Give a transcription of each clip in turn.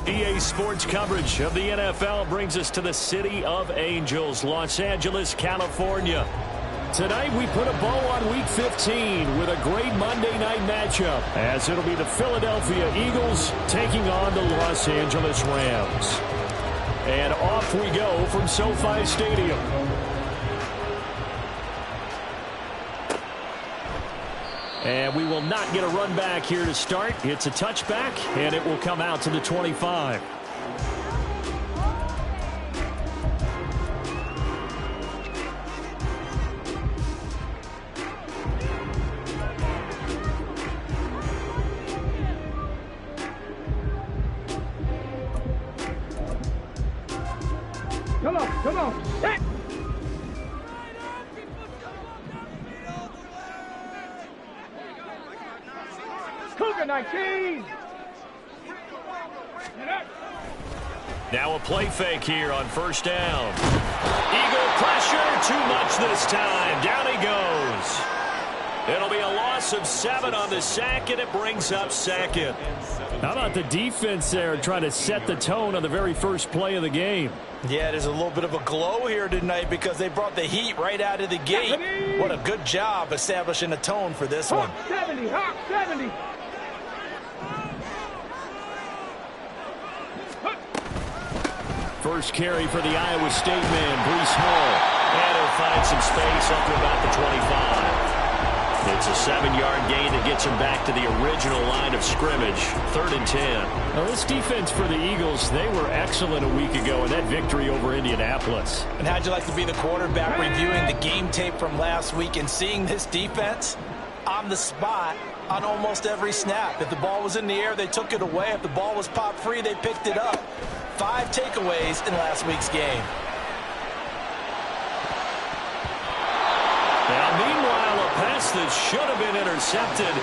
EA Sports coverage of the NFL brings us to the City of Angels, Los Angeles, California. Tonight we put a bow on Week 15 with a great Monday night matchup, as it'll be the Philadelphia Eagles taking on the Los Angeles Rams. And off we go from SoFi Stadium. And we will not get a run back here to start. It's a touchback, and it will come out to the 25. Come on. Hey. Cougar 19. Now a play fake here on first down. Eagle pressure, too much this time. Down he goes. It'll be a loss of 7 on the sack, and it brings up second. How about the defense there trying to set the tone on the very first play of the game? Yeah, there's a little bit of a glow here tonight because they brought the heat right out of the gate. What a good job establishing a tone for this one. 70, Hawk 70. First carry for the Iowa State man, Breece Hall. And he'll find some space up to about the 25. It's a 7-yard gain that gets him back to the original line of scrimmage. 3rd and 10. Now, this defense for the Eagles, they were excellent a week ago in that victory over Indianapolis. And how'd you like to be the quarterback reviewing the game tape from last week and seeing this defense on the spot on almost every snap? If the ball was in the air, they took it away. If the ball was popped free, they picked it up. 5 takeaways in last week's game. Now, meanwhile, a pass that should have been intercepted,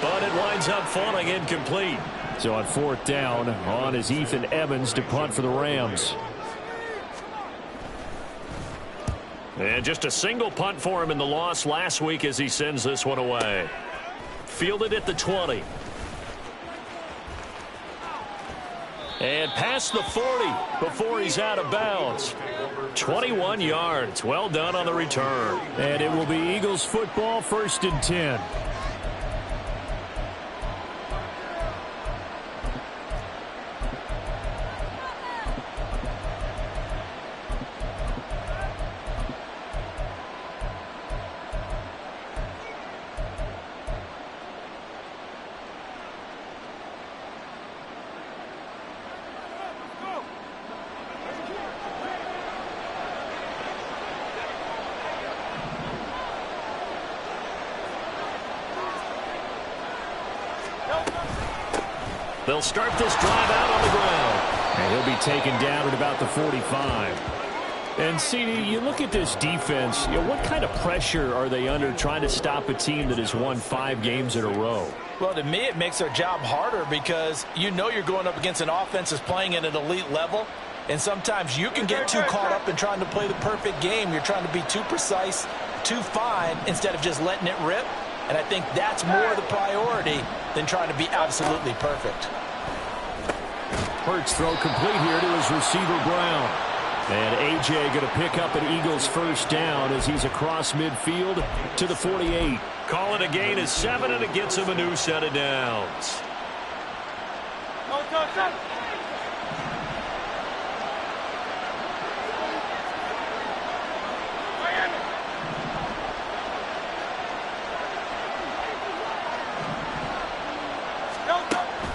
but it winds up falling incomplete. So on 4th down, on is Ethan Evans to punt for the Rams. And just a single punt for him in the loss last week as he sends this one away. Fielded at the 20. And past the 40 before he's out of bounds. 21 yards. Well done on the return. And it will be Eagles football, 1st and 10. They'll start this drive out on the ground. And he'll be taken down at about the 45. And, CD, you look at this defense, what kind of pressure are they under trying to stop a team that has won 5 games in a row? Well, to me, it makes their job harder because you know you're going up against an offense that's playing at an elite level. And sometimes you can get too caught up in trying to play the perfect game. You're trying to be too precise, too fine, instead of just letting it rip. And I think that's more the priority than trying to be absolutely perfect. Hurts throw complete here to his receiver, Brown. And A.J. going to pick up an Eagles first down as he's across midfield to the 48. Call it a gain of 7, and it gets him a new set of downs.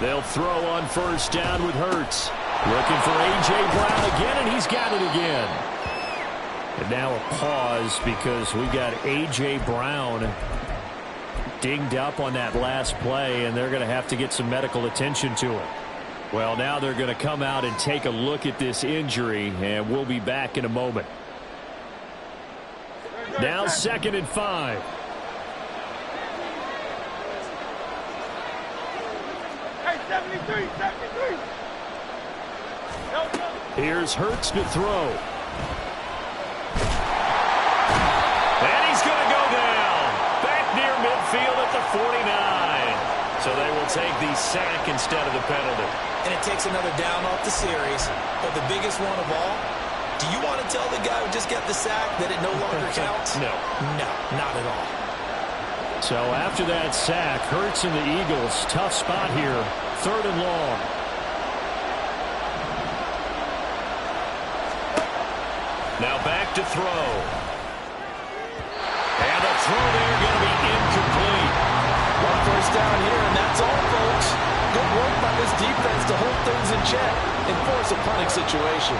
They'll throw on first down with Hurts. Looking for A.J. Brown again, and he's got it again. And now a pause because we got A.J. Brown dinged up on that last play, and they're going to have to get some medical attention to him. Well, now they're going to come out and take a look at this injury, and we'll be back in a moment. Now 2nd and 5. 73, 73. Here's Hurts to throw. And he's going to go down. Back near midfield at the 49. So they will take the sack instead of the penalty. And it takes another down off the series. But the biggest one of all, do you want to tell the guy who just got the sack that it no longer counts? No. No, not at all. So after that sack, Hurts and the Eagles, tough spot here. 3rd and long. Now back to throw. And the throw there going to be incomplete. One first down here, and that's all, folks. Good work by this defense to hold things in check and force a punting situation.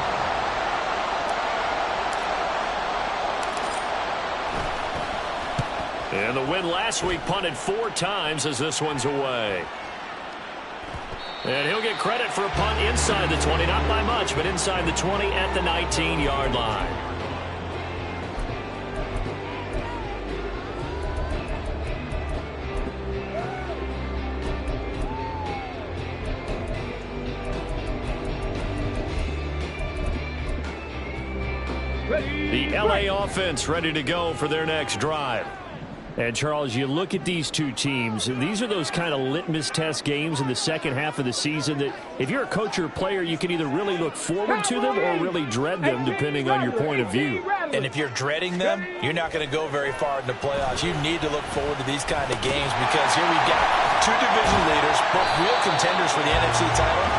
And the win last week punted 4 times as this one's away. And he'll get credit for a punt inside the 20, not by much, but inside the 20 at the 19-yard line. The LA offense ready to go for their next drive. And, Charles, you look at these two teams, and these are those kind of litmus test games in the second half of the season that if you're a coach or a player, you can either really look forward to them or really dread them, depending on your point of view. And if you're dreading them, you're not going to go very far in the playoffs. You need to look forward to these kind of games because here we've got 2 division leaders, both real contenders for the NFC title.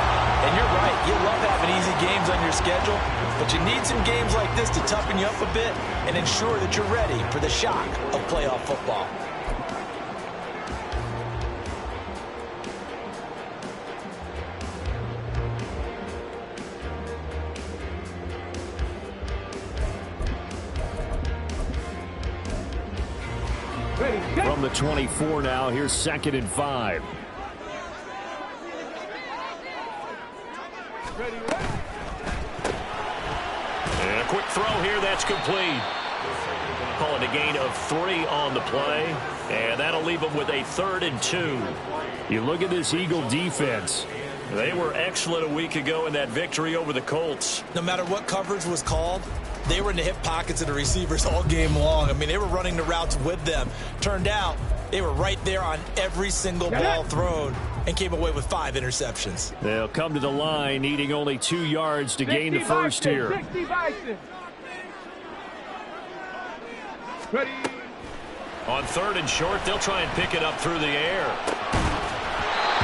And you're right, you love having easy games on your schedule, but you need some games like this to toughen you up a bit and ensure that you're ready for the shock of playoff football. From the 24 now, here's 2nd and 5. And a quick throw here, that's complete. Call it a gain of 3 on the play, and that'll leave them with a 3rd and 2. You look at this Eagle defense. They were excellent a week ago in that victory over the Colts. No matter what coverage was called, they were in the hip pockets of the receivers all game long. I mean, they were running the routes with them. Turned out they were right there on every single ball thrown and came away with 5 interceptions. They'll come to the line needing only 2 yards to gain the first here. On 3rd and short, they'll try and pick it up through the air.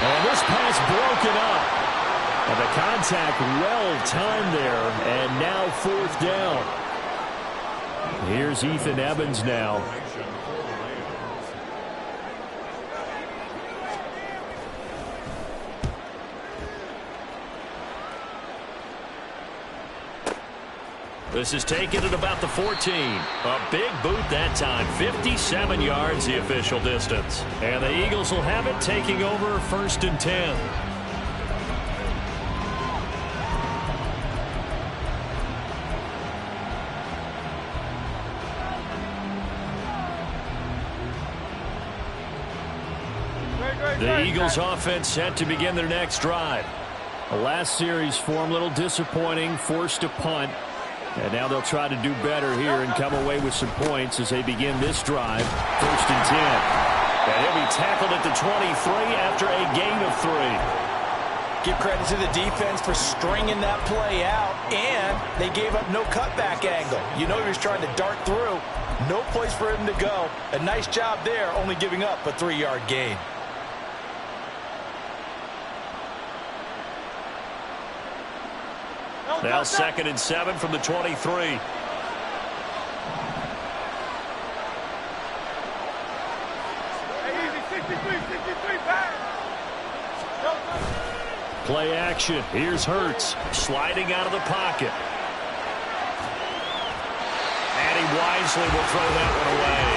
And this pass broken up. And the contact well timed there, and now 4th down. Here's Ethan Evans now. This is taken at about the 14. A big boot that time. 57 yards the official distance. And the Eagles will have it taking over 1st and 10. The Eagles offense set to begin their next drive. The last series for them a little disappointing, forced a punt. And now they'll try to do better here and come away with some points as they begin this drive. 1st and 10. And he'll be tackled at the 23 after a gain of 3. Give credit to the defense for stringing that play out, and they gave up no cutback angle. You know he was trying to dart through. No place for him to go. A nice job there, only giving up a 3-yard gain. Now 2nd and 7 from the 23. Play action. Here's Hurts sliding out of the pocket. And he wisely will throw that one away.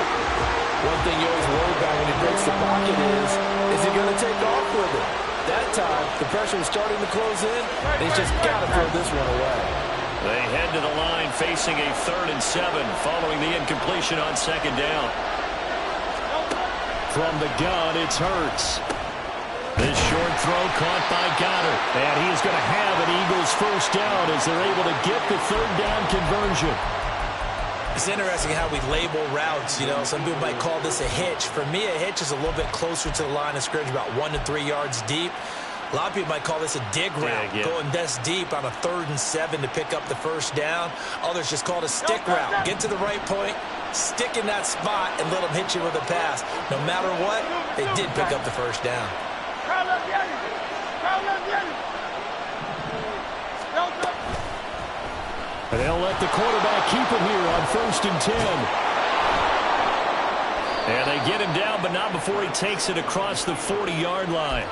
One thing you always worry about when he breaks the pocket is he going to take off with it? That time, the pressure was starting to close in. He's just got to throw this one away. They head to the line facing a 3rd and 7 following the incompletion on 2nd down. From the gun, it's Hurts. This short throw caught by Goddard. And he is going to have an Eagles first down as they're able to get the third down conversion. It's interesting how we label routes. You know, some people might call this a hitch. For me, a hitch is a little bit closer to the line of scrimmage, about 1 to 3 yards deep. A lot of people might call this a dig route, going this deep on a 3rd and 7 to pick up the first down. Others just call it a stick route. Get to the right point, stick in that spot, and let them hit you with a pass. No matter what, they did pick up the first down. And they'll let the quarterback keep it here on 1st and 10. And they get him down, but not before he takes it across the 40-yard line.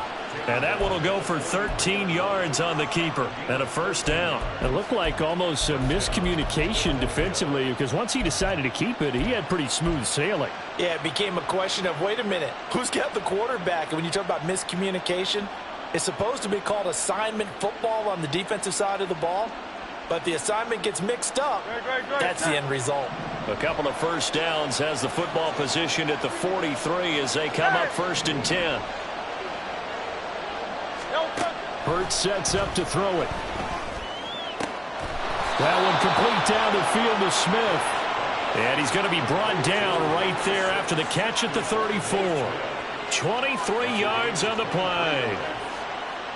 And that one will go for 13 yards on the keeper and a first down. It looked like almost a miscommunication defensively because once he decided to keep it, he had pretty smooth sailing. Yeah, it became a question of, wait a minute, who's got the quarterback? And when you talk about miscommunication, it's supposed to be called assignment football on the defensive side of the ball. But the assignment gets mixed up. That's the end result. A couple of first downs, has the football position at the 43 as they come up 1st and 10. Hurts sets up to throw it. That one complete down the field to Smith. And he's going to be brought down right there after the catch at the 34. 23 yards on the play.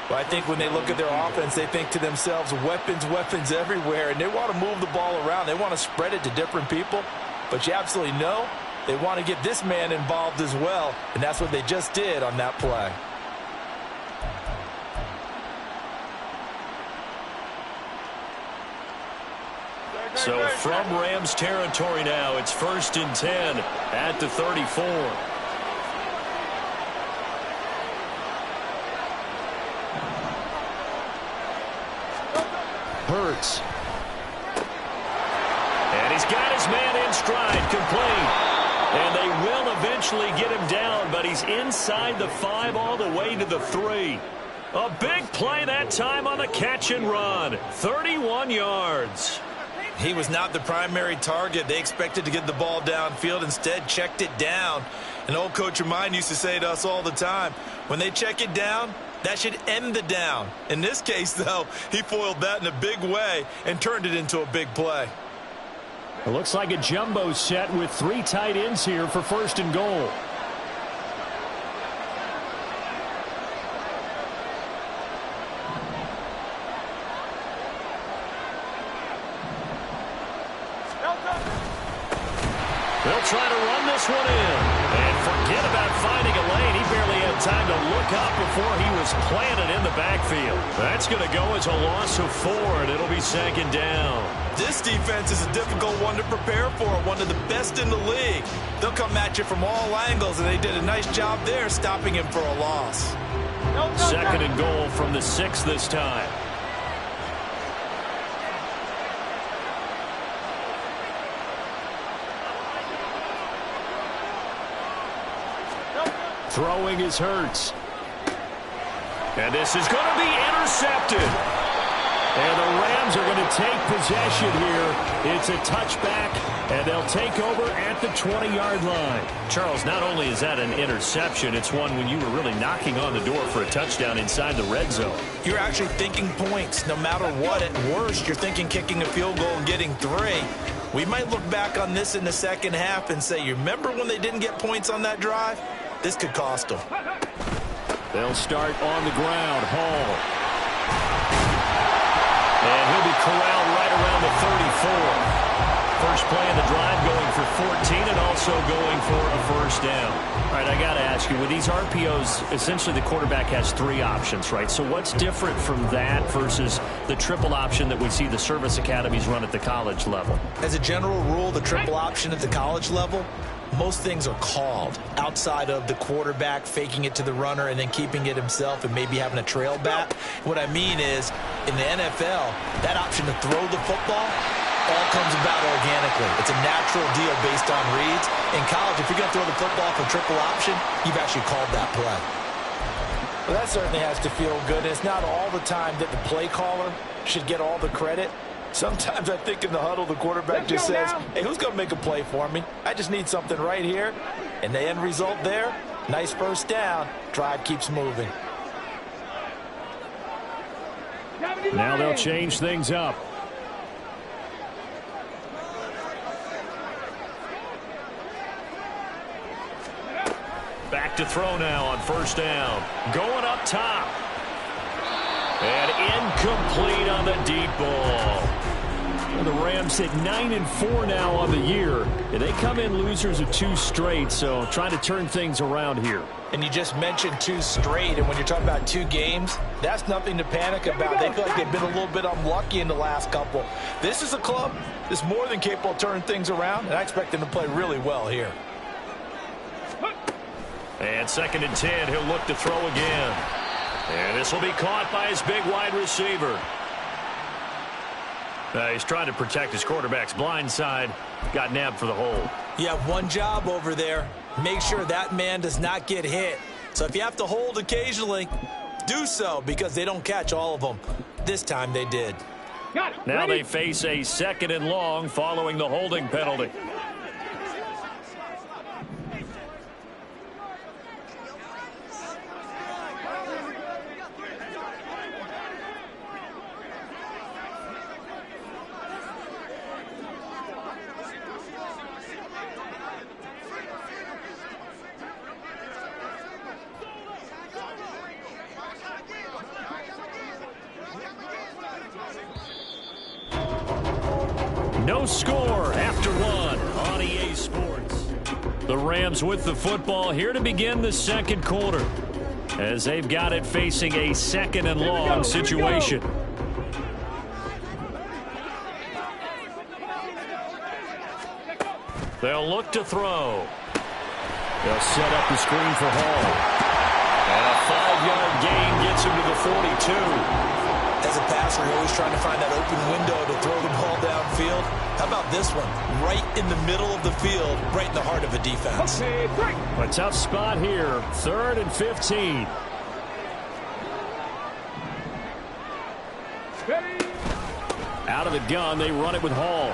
Well, I think when they look at their offense, they think to themselves, weapons, weapons everywhere, and they want to move the ball around. They want to spread it to different people, but you absolutely know they want to get this man involved as well, and that's what they just did on that play. So from Rams territory now, it's 1st and 10 at the 34. Hurts. And he's got his man in stride, complete. And they will eventually get him down, but he's inside the 5 all the way to the 3. A big play that time on the catch and run. 31 yards. He was not the primary target. They expected to get the ball downfield. Instead, checked it down. An old coach of mine used to say to us all the time, when they check it down, that should end the down. In this case, though, he foiled that in a big way and turned it into a big play. It looks like a jumbo set with 3 tight ends here for 1st and goal. They'll try to run this one in. And forget about finding a lane. He barely had time to look up before he was planted in the backfield. That's going to go as a loss of 4, and it'll be 2nd down. This defense is a difficult one to prepare for, one of the best in the league. They'll come at you from all angles, and they did a nice job there stopping him for a loss. 2nd and goal from the 6 this time. Throwing is Hurts. And this is going to be intercepted. And the Rams are going to take possession here. It's a touchback, and they'll take over at the 20-yard line. Charles, not only is that an interception, it's one when you were really knocking on the door for a touchdown inside the red zone. You're actually thinking points. No matter what, at worst, you're thinking kicking a field goal and getting 3. We might look back on this in the second half and say, you remember when they didn't get points on that drive? This could cost them. They'll start on the ground. Hall. And he'll be corralled right around the 34. First play of the drive going for 14 and also going for a first down. All right, I got to ask you, with these RPOs, essentially the quarterback has 3 options, right? So what's different from that versus the triple option that we see the service academies run at the college level? As a general rule, the triple option at the college level, most things are called outside of the quarterback faking it to the runner and then keeping it himself and maybe having a trail back. What I mean is, in the NFL, that option to throw the football all comes about organically. It's a natural deal based on reads. In college, if you're going to throw the football for triple option, you've actually called that play. Well, that certainly has to feel good. And it's not all the time that the play caller should get all the credit. Sometimes I think in the huddle, the quarterback just says, hey, who's going to make a play for me? I just need something right here. And the end result there, nice first down. Drive keeps moving. Now they'll change things up. Back to throw now on first down. Going up top. And incomplete on the deep ball. Well, the Rams sit 9-4 now on the year. And they come in losers of 2 straight, so trying to turn things around here. And you just mentioned 2 straight, and when you're talking about 2 games, that's nothing to panic about. They feel like they've been a little bit unlucky in the last couple. This is a club that's more than capable of turning things around, and I expect them to play really well here. And 2nd and 10, he'll look to throw again. And this will be caught by his big wide receiver. He's trying to protect his quarterback's blind side. Got nabbed for the hold. You have one job over there. Make sure that man does not get hit. So if you have to hold occasionally, do so, because they don't catch all of them. This time they did. Now they face a 2nd and long following the holding penalty. No score after 1 on EA Sports. The Rams with the football here to begin the 2nd quarter, as they've got it facing a 2nd and long situation. They'll look to throw. They'll set up the screen for Hall. And a 5-yard gain gets him to the 42. As a passer, you're always trying to find that open window to throw the ball downfield. How about this one? Right in the middle of the field, right in the heart of a defense. A tough spot here. 3rd and 15. Out of the gun, they run it with Hall.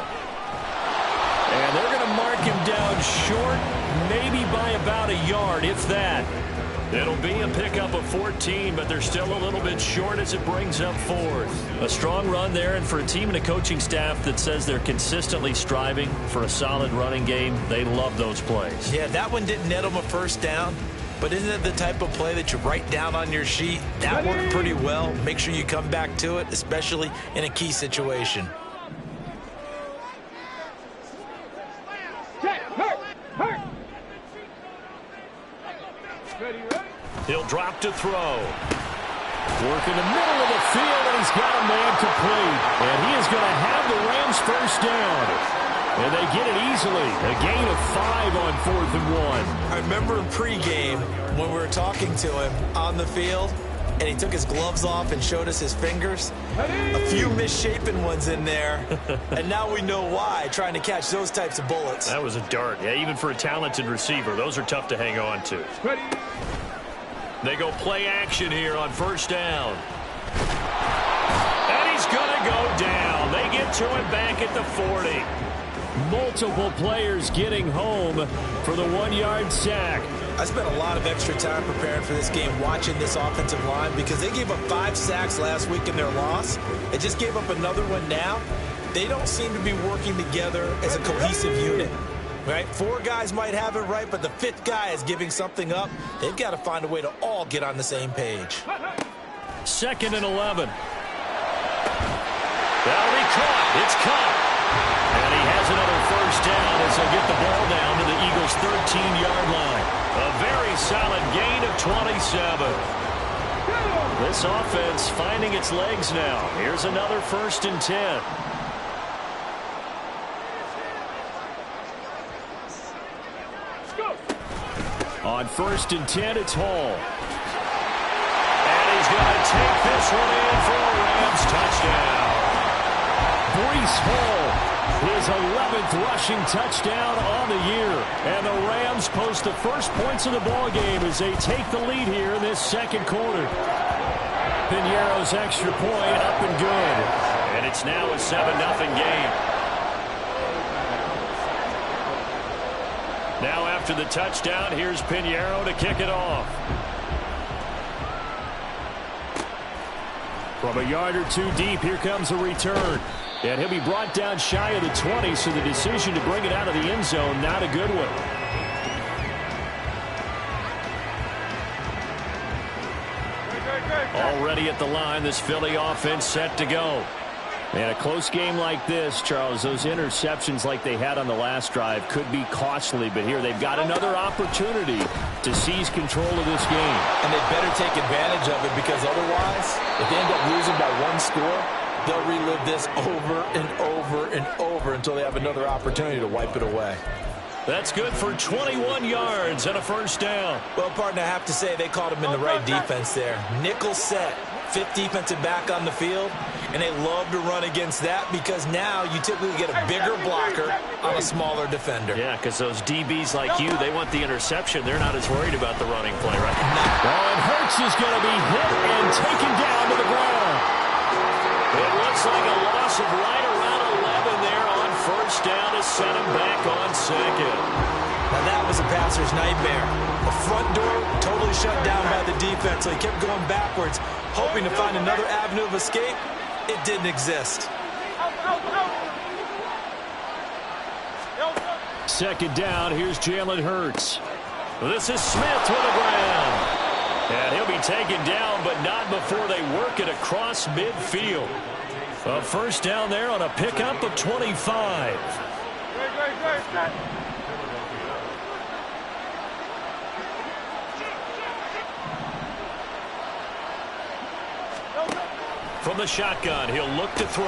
And they're going to mark him down short, maybe by about a yard, if that. It'll be a pickup of 14, but they're still a little bit short as it brings up 4th. A strong run there, and for a team and a coaching staff that says they're consistently striving for a solid running game, they love those plays. Yeah, that one didn't net them a first down, but isn't it the type of play that you write down on your sheet? That worked pretty well. Make sure you come back to it, especially in a key situation. He'll drop to throw. Work in the middle of the field, and he's got a man complete. And he is going to have the Rams first down. And they get it easily. A gain of 5 on 4th and 1. I remember in pregame when we were talking to him on the field, and he took his gloves off and showed us his fingers. A few misshapen ones in there, and now we know why, trying to catch those types of bullets. That was a dart. Yeah, even for a talented receiver, those are tough to hang on to. They go play action here on first down. And he's going to go down. They get to him back at the 40. Multiple players getting home for the 1-yard sack. I spent a lot of extra time preparing for this game, watching this offensive line, because they gave up 5 sacks last week in their loss. They just gave up another one now. They don't seem to be working together as a cohesive unit. Right? 4 guys might have it right, but the 5th guy is giving something up. They've got to find a way to all get on the same page. 2nd and 11. That'll be caught. It's caught. And he has another first down as they get the ball down to the Eagles' 13-yard line. A very solid gain of 27. This offense finding its legs now. Here's another 1st and 10. On 1st and 10, it's Hall. And he's going to take this one in for a Rams touchdown. Breece Hall, his 11th rushing touchdown on the year. And the Rams post the first points of the ballgame as they take the lead here in this 2nd quarter. Piñeiro's extra point up and good. And it's now a 7-0 game. Now after the touchdown, here's Piñeiro to kick it off. From a yard or two deep, here comes a return. And he'll be brought down shy of the 20, so the decision to bring it out of the end zone, not a good one. Already at the line, this Philly offense set to go. And a close game like this, Charles, those interceptions like they had on the last drive could be costly. But here they've got another opportunity to seize control of this game. And they better take advantage of it, because otherwise, if they end up losing by one score, they'll relive this over and over and over until they have another opportunity to wipe it away. That's good for 21 yards and a first down. Well, partner, I have to say they called him in the right defense there. Nickel set, fifth defensive back on the field, and they love to run against that because now you typically get a bigger blocker on a smaller defender. Yeah, because those DBs like you, they want the interception. They're not as worried about the running play, right? Well, and Hurts is going to be hit and taken down to the ground. It looks like a loss of right around 11 there on first down to set him back on second. Now that was a passer's nightmare. The front door totally shut down by the defense, so he kept going backwards, hoping to find another avenue of escape. It didn't exist. Second down, here's Jalen Hurts. This is Smith with the ground. And he'll be taken down, but not before they work it across midfield. A first down there on a pickup of 25. From the shotgun, he'll look to throw.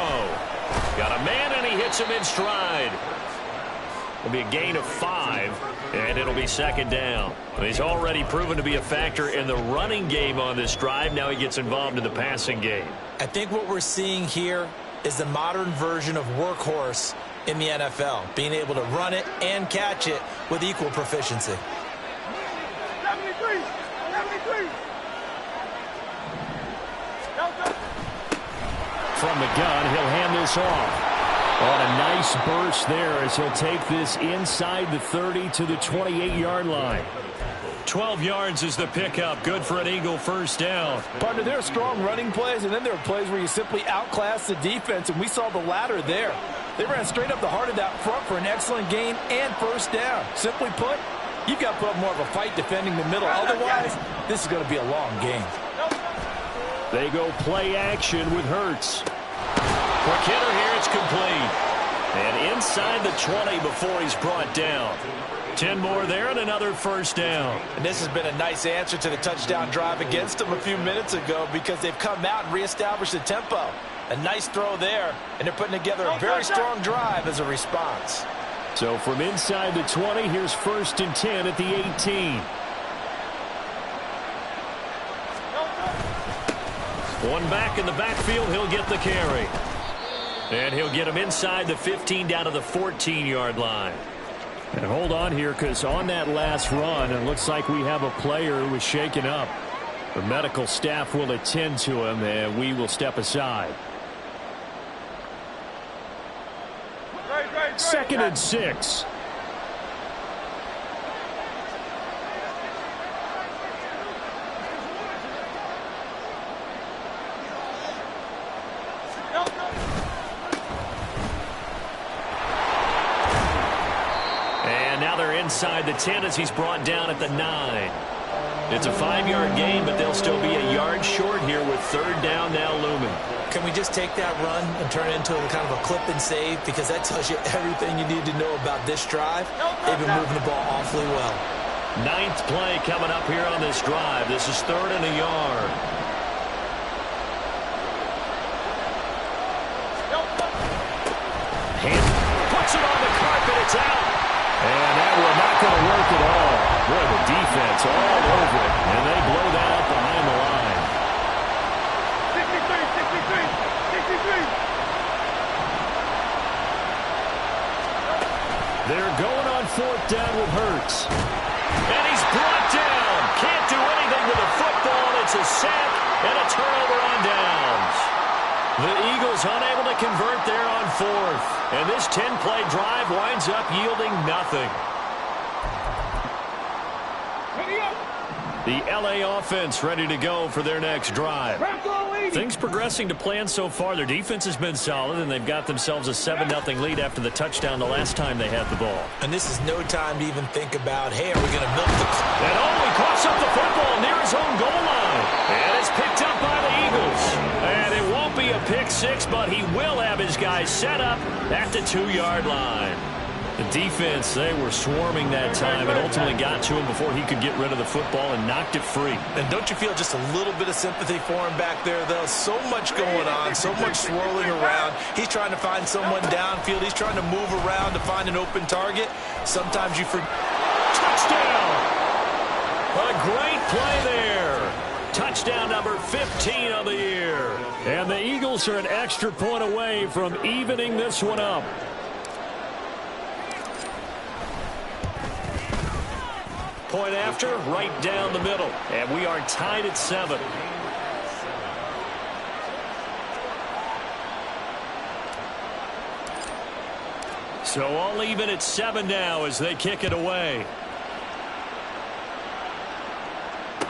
Got a man, and he hits him in stride. It'll be a gain of 5, and it'll be second down. He's already proven to be a factor in the running game on this drive. Now he gets involved in the passing game. I think what we're seeing here is the modern version of workhorse in the NFL, being able to run it and catch it with equal proficiency. 73. From the gun, he'll hand this off. On a nice burst there as he'll take this inside the 30 to the 28-yard line. 12 yards is the pickup. Good for an Eagle first down. Partner, there are strong running plays, and then there are plays where you simply outclass the defense, and we saw the latter there. They ran straight up the heart of that front for an excellent gain and first down. Simply put, you've got to put up more of a fight defending the middle. Otherwise, this is going to be a long game. They go play action with Hurts. For Kidder here, it's complete. And inside the 20 before he's brought down. 10 more there and another first down. And this has been a nice answer to the touchdown drive against them a few minutes ago because they've come out and reestablished the tempo. A nice throw there, and they're putting together a very strong drive as a response. So from inside the 20, here's first and 10 at the 18. One back in the backfield, he'll get the carry. And he'll get him inside the 15 down to the 14-yard line. And hold on here, because on that last run, it looks like we have a player who was shaken up. The medical staff will attend to him, and we will step aside. Second and 6. And now they're inside the 10 as he's brought down at the 9. It's a 5-yard gain, but they'll still be a yard short here with third down now looming. Can we just take that run and turn it into kind of a clip and save? Because that tells you everything you need to know about this drive. They've been moving the ball awfully well. 9th play coming up here on this drive. This is third and a yard. Hand puts it on the carpet. It's out. And that will not going to work at all. Boy, the defense all over it. And they blow that up behind the line. 63. They're going on fourth down with Hurts. And he's brought down. Can't do anything with the football. It's a sack and a turnover on downs. The Eagles unable to convert there on fourth. And this 10-play drive winds up yielding nothing. The LA offense ready to go for their next drive. Things progressing to plan so far. Their defense has been solid, and they've got themselves a 7-0 lead after the touchdown the last time they had the ball. And this is no time to even think about, hey, are we going to milk the clock? And he coughs up the football near his own goal line. And it's picked up by the Eagles. And it won't be a pick six, but he will have his guys set up at the 2-yard line. The defense, they were swarming that time and ultimately got to him before he could get rid of the football and knocked it free. And don't you feel just a little bit of sympathy for him back there, though? So much going on, so much swirling around. He's trying to find someone downfield. He's trying to move around to find an open target. Sometimes you forget. Touchdown! A great play there. Touchdown number 15 of the year. And the Eagles are an extra point away from evening this one up. Point after, right down the middle. And we are tied at 7. So all even at 7 now as they kick it away.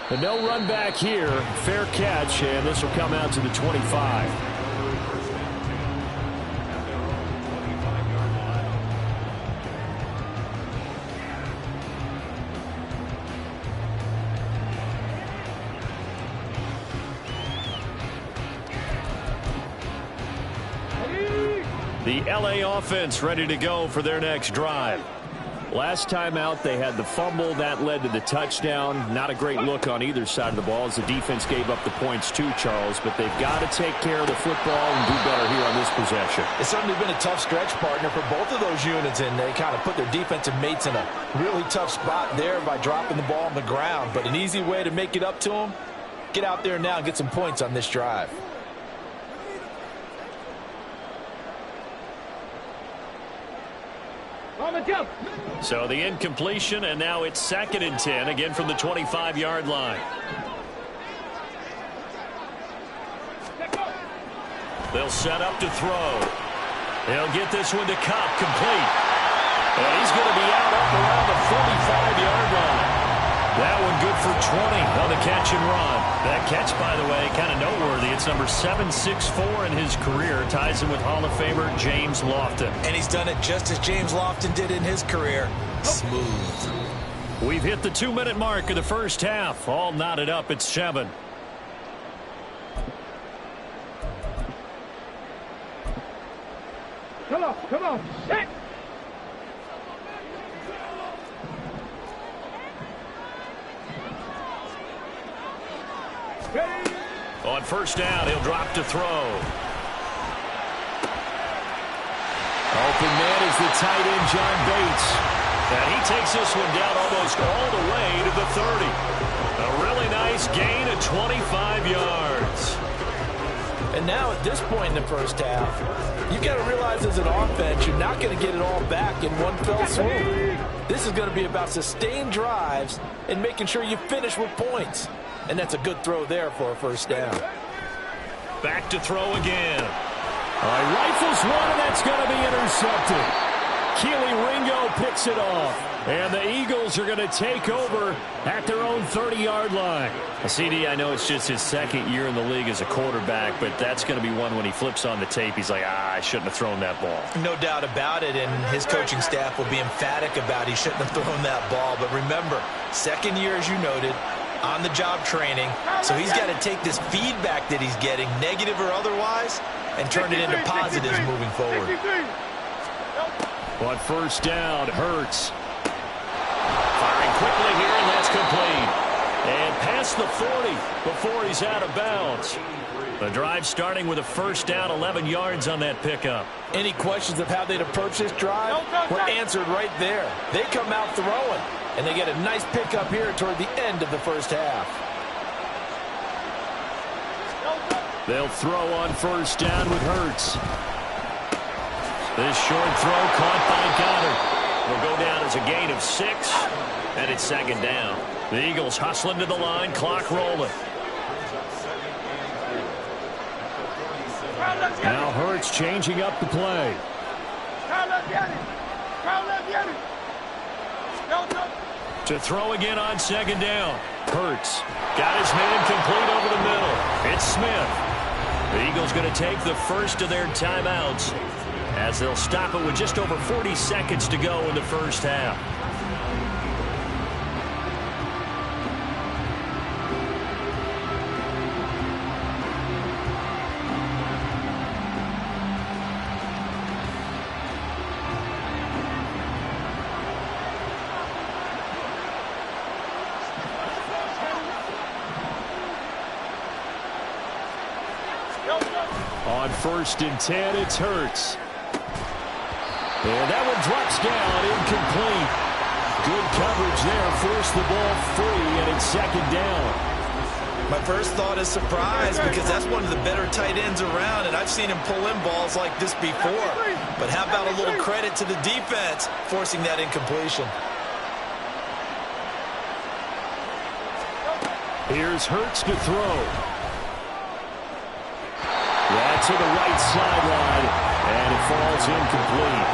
And no run back here. Fair catch, and this will come out to the 25. The LA offense ready to go for their next drive. Last time out, they had the fumble. That led to the touchdown. Not a great look on either side of the ball as the defense gave up the points too, Charles. But they've got to take care of the football and do better here on this possession. It's certainly been a tough stretch, partner, for both of those units, and they kind of put their defensive mates in a really tough spot there by dropping the ball on the ground. But an easy way to make it up to them, get out there now and get some points on this drive. So the incompletion, and now it's 2nd and 10, again from the 25-yard line. They'll set up to throw. They'll get this one to Cobb, complete. And he's going to be out up around the 45-yard line. That one good for 20 on the catch and run. That catch, by the way, kind of noteworthy. It's number 764 in his career. Ties him with Hall of Famer James Lofton. And he's done it just as James Lofton did in his career. Smooth. We've hit the 2-minute mark of the first half. All knotted up at 7. Come on, set. On first down, he'll drop to throw. Open man is the tight end, John Bates. And he takes this one down almost all the way to the 30. A really nice gain of 25 yards. And now at this point in the first half, you've got to realize as an offense, you're not going to get it all back in one fell swoop. This is going to be about sustained drives and making sure you finish with points. And that's a good throw there for a first down. Back to throw again. Rifles one, and that's going to be intercepted. Keely Ringo picks it off. And the Eagles are going to take over at their own 30-yard line. CD, I know it's just his 2nd year in the league as a quarterback, but that's going to be one when he flips on the tape. He's like, I shouldn't have thrown that ball. No doubt about it, and his coaching staff will be emphatic about he shouldn't have thrown that ball. But remember, 2nd year, as you noted, on-the-job training, so he's got to take this feedback that he's getting, negative or otherwise, and turn it into positives moving forward. On first down, Hurts. Firing quickly here, and that's complete. And past the 40 before he's out of bounds. The drive starting with a first down, 11 yards on that pickup. Any questions of how they'd approach this drive were answered right there. They come out throwing, and they get a nice pickup here toward the end of the first half. They'll throw on first down with Hurts. This short throw caught by Goddard. Will go down as a gain of 6, and it's 2nd down. The Eagles hustling to the line, clock rolling. Now Hurts changing up the play. To throw again on second down. Hurts. Got his man complete over the middle. It's Smith. The Eagles going to take the first of their timeouts as they'll stop it with just over 40 seconds to go in the first half. On 1st and 10, it's Hurts. And that one drops down, incomplete. Good coverage there, forced the ball free, and it's second down. My first thought is surprise because that's one of the better tight ends around, and I've seen him pull in balls like this before. But how about a little credit to the defense forcing that incompletion? Here's Hurts to throw. That's to the right sideline, and it falls incomplete.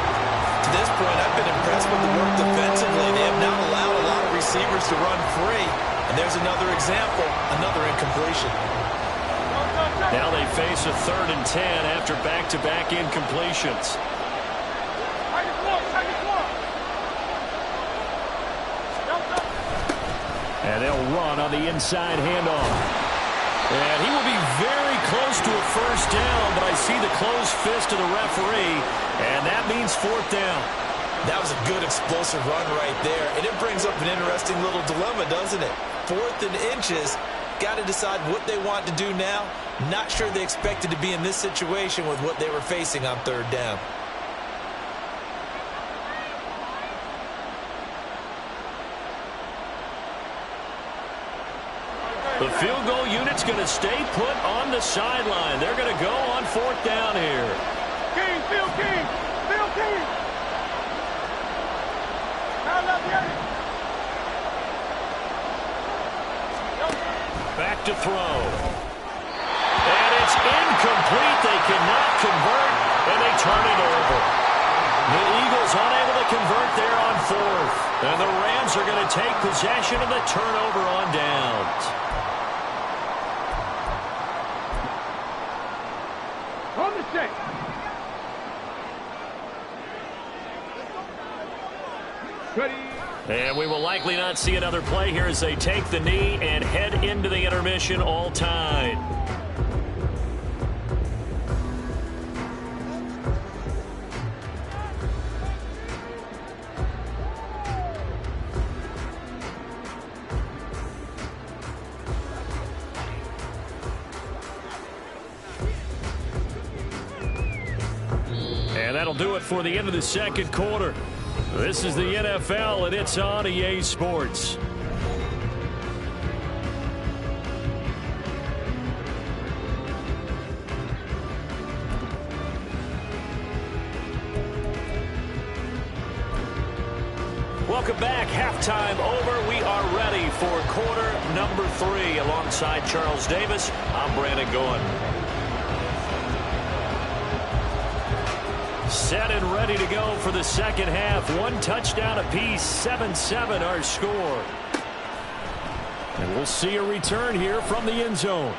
To this point, I've been impressed with the work defensively. They have not allowed a lot of receivers to run free. And there's another example, another incompletion. Now they face a 3rd and 10 after back-to-back incompletions. And they'll run on the inside handoff. And he will be very close to a first down, but I see the closed fist of the referee, and that means 4th down. That was a good explosive run right there, and it brings up an interesting little dilemma, doesn't it? 4th and inches, got to decide what they want to do now. Not sure they expected to be in this situation with what they were facing on 3rd down. The field goal unit's going to stay put on the sideline. They're going to go on 4th down here. King, field king, field king. Back to throw. And it's incomplete. They cannot convert, and they turn it over. The Eagles unable to convert there on 4th. And the Rams are going to take possession of the turnover on downs. On the check. Ready. And we will likely not see another play here as they take the knee and head into the intermission all tied. And that'll do it for the end of the second quarter. This is the NFL, and it's on EA Sports. Welcome back. Halftime over. We are ready for quarter number 3. Alongside Charles Davis, I'm Brandon Goen. Set and ready to go for the second half. 1 touchdown apiece, 7-7 our score. And we'll see a return here from the end zone.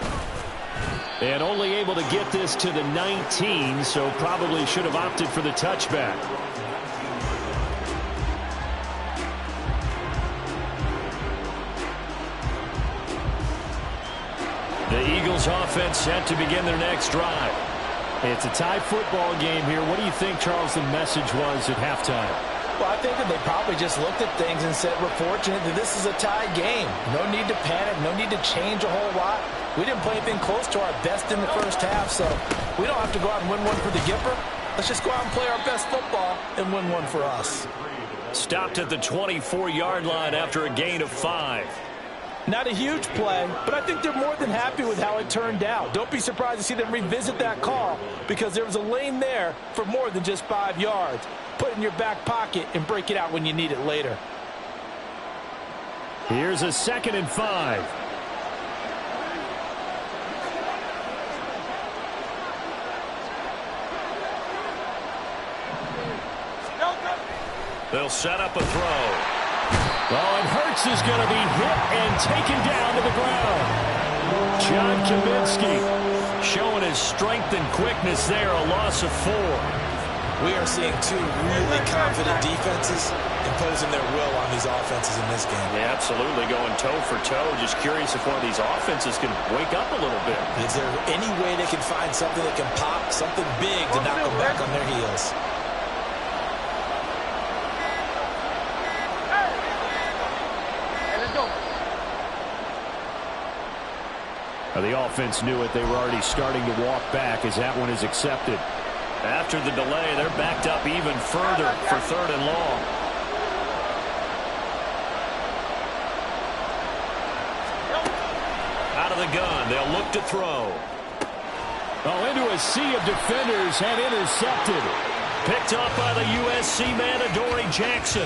And only able to get this to the 19, so probably should have opted for the touchback. The Eagles offense set to begin their next drive. It's a tie football game here. What do you think, Charles, the message was at halftime? Well, I think that they probably just looked at things and said, we're fortunate that this is a tie game. No need to panic. No need to change a whole lot. We didn't play anything close to our best in the first half, so we don't have to go out and win one for the Gipper. Let's just go out and play our best football and win one for us. Stopped at the 24-yard line after a gain of 5. Not a huge play, but I think they're more than happy with how it turned out. Don't be surprised to see them revisit that call because there was a lane there for more than just 5 yards. Put it in your back pocket and break it out when you need it later. Here's a 2nd and 5. They'll set up a throw. Oh, and Hurts is going to be hit and taken down to the ground. John Kaminsky showing his strength and quickness there, a loss of 4. We are seeing two really confident defenses imposing their will on these offenses in this game. Yeah, absolutely, going toe for toe. Just curious if one of these offenses can wake up a little bit. Is there any way they can find something that can pop, something big to knock them back on their heels? The offense knew it. They were already starting to walk back as that one is accepted. After the delay, they're backed up even further for 3rd and long. Out of the gun, they'll look to throw. Oh, into a sea of defenders and intercepted. Picked off by the USC man, Adoree Jackson.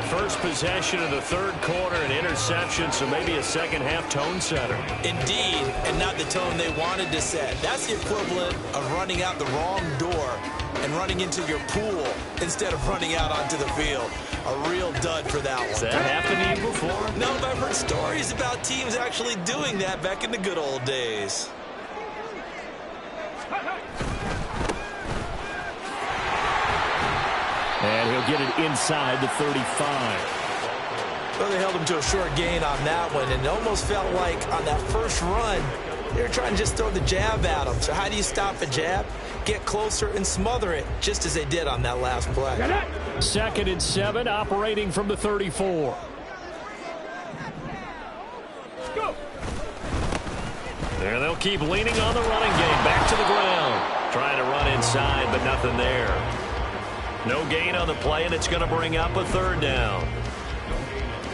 First possession of the 3rd quarter, an interception, so maybe a second-half tone setter. Indeed, and not the tone they wanted to set. That's the equivalent of running out the wrong door and running into your pool instead of running out onto the field. A real dud for that one. Has that happened to you before? No, but I've heard stories about teams actually doing that back in the good old days. And he'll get it inside the 35. Well, they held him to a short gain on that one, and it almost felt like on that first run, they were trying to just throw the jab at him. So how do you stop a jab? Get closer and smother it, just as they did on that last play. 2nd and 7, operating from the 34. There, they'll keep leaning on the running game. Back to the ground. Trying to run inside, but nothing there. No gain on the play, and it's going to bring up a 3rd down.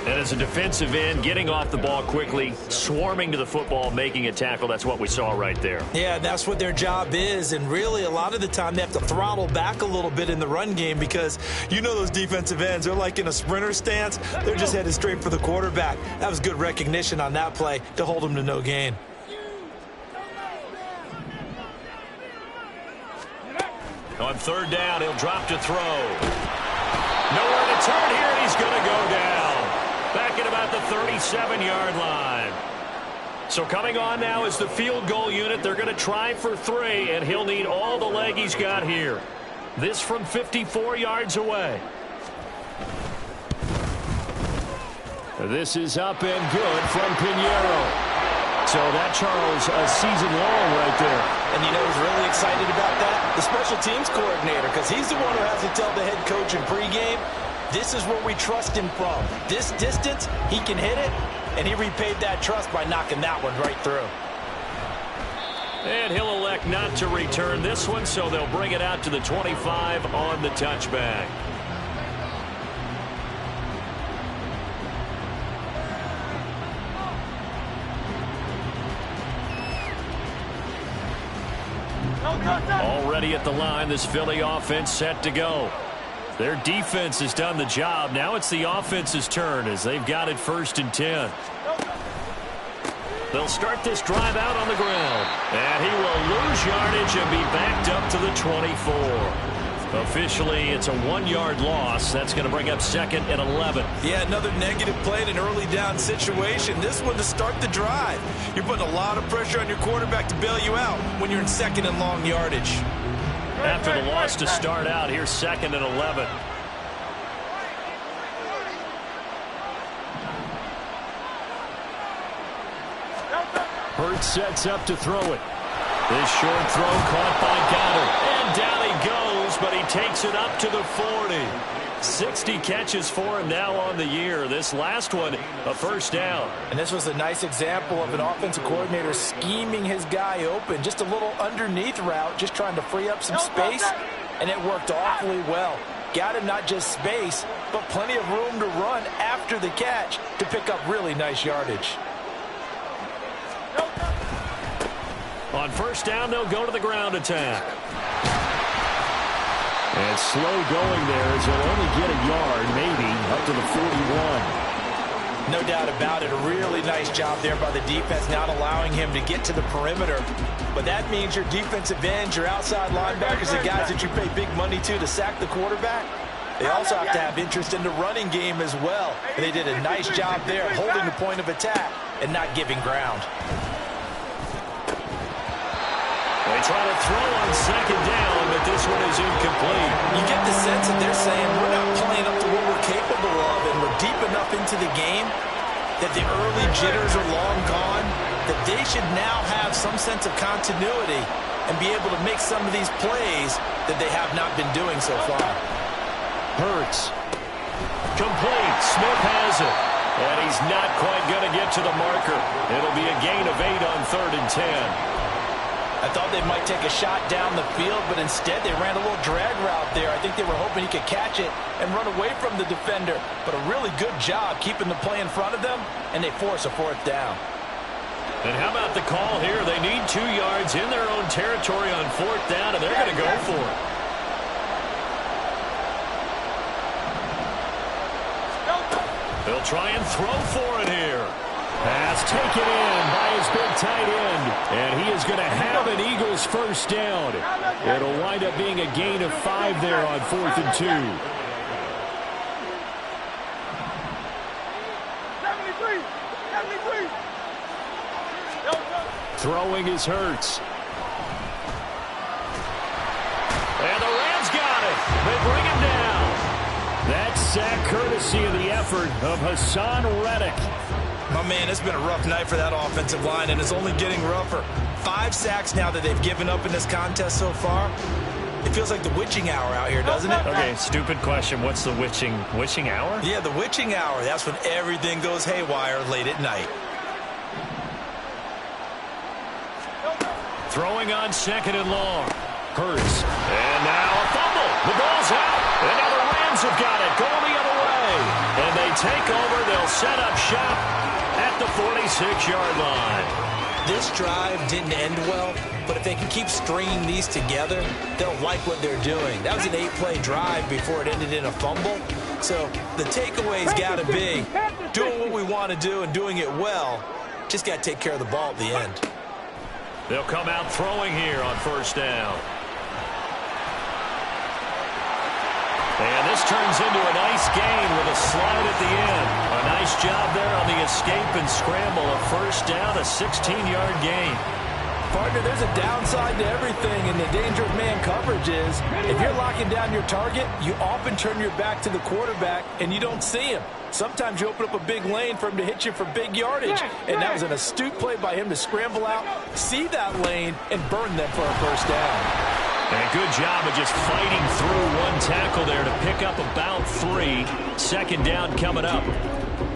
And as a defensive end, getting off the ball quickly, swarming to the football, making a tackle, that's what we saw right there. Yeah, that's what their job is, and really a lot of the time they have to throttle back a little bit in the run game because you know those defensive ends, they're like in a sprinter stance. They're just headed straight for the quarterback. That was good recognition on that play to hold them to no gain. On 3rd down, he'll drop to throw. Nowhere to turn here, and he's going to go down. Back at about the 37-yard line. So coming on now is the field goal unit. They're going to try for 3, and he'll need all the leg he's got here. This from 54 yards away. This is up and good from Pinheiro. So that, Charles, a season long right there. And you know who's really excited about that? The special teams coordinator, because he's the one who has to tell the head coach in pregame, this is where we trust him from. This distance, he can hit it, and he repaid that trust by knocking that one right through. And he'll elect not to return this one, so they'll bring it out to the 25 on the touchback. Already at the line, this Philly offense set to go. Their defense has done the job. Now it's the offense's turn as they've got it 1st and 10. They'll start this drive out on the ground. And he will lose yardage and be backed up to the 24. Officially, it's a 1-yard loss. That's going to bring up 2nd and 11. Yeah, another negative play in an early down situation. This one to start the drive. You're putting a lot of pressure on your quarterback to bail you out when you're in 2nd and long yardage. After the loss to start out, here's 2nd and 11. Hurts sets up to throw it. This short throw caught by Goddard. And down he goes, but he takes it up to the 40. 60 catches for him now on the year. This last one, a 1st down. And this was a nice example of an offensive coordinator scheming his guy open. Just a little underneath route, just trying to free up some space, and it worked awfully well. Got him not just space, but plenty of room to run after the catch to pick up really nice yardage. On 1st down, they'll go to the ground attack. And slow going there as he'll only get a yard, maybe, up to the 41. No doubt about it. A really nice job there by the defense, not allowing him to get to the perimeter. But that means your defensive ends, your outside linebackers, the guys that you pay big money to sack the quarterback, They also have to have interest in the running game as well. And they did a nice job there holding the point of attack and not giving ground. They try to throw on second down, but this one is incomplete. You get the sense that they're saying we're not playing up to what we're capable of, and we're deep enough into the game that the early jitters are long gone, that they should now have some sense of continuity and be able to make some of these plays that they have not been doing so far. Hurts. Complete. Smith has it. And he's not quite going to get to the marker. It'll be a gain of 8 on 3rd and 10. I thought they might take a shot down the field, but instead they ran a little drag route there. I think they were hoping he could catch it and run away from the defender. But a really good job keeping the play in front of them, and they force a 4th down. And how about the call here? They need 2 yards in their own territory on 4th down, and they're going to go for it. They'll try and throw for it here. Pass taken in by his big tight end. And he is going to have an Eagles 1st down. It'll wind up being a gain of 5 there on 4th and 2. 73. Throwing is Hurts. And the Rams got it. They bring him down. That sack courtesy of the effort of Hassan Reddick. My man, it's been a rough night for that offensive line, and it's only getting rougher. 5 sacks now that they've given up in this contest so far. It feels like the witching hour out here, doesn't it? Okay, stupid question. What's the witching hour? Yeah, the witching hour. That's when everything goes haywire late at night. Throwing on 2nd and long. Hurts. And now a fumble. The ball's out. And now the Rams have got it. Going the other way. And they take over. They'll set up shop at the 46-yard line. This drive didn't end well, but if they can keep stringing these together, they'll like what they're doing. That was an 8-play drive before it ended in a fumble. So the takeaway's got to be doing what we want to do and doing it well. Just got to take care of the ball at the end. They'll come out throwing here on 1st down. And this turns into a nice gain with a slide at the end. A nice job there on the escape and scramble. A 1st down, a 16-yard gain. Partner, there's a downside to everything, and the danger of man coverage is if you're locking down your target, you often turn your back to the quarterback and you don't see him. Sometimes you open up a big lane for him to hit you for big yardage, and that was an astute play by him to scramble out, see that lane, and burn them for a 1st down. And a good job of just fighting through one tackle there to pick up about 3. 2nd down coming up.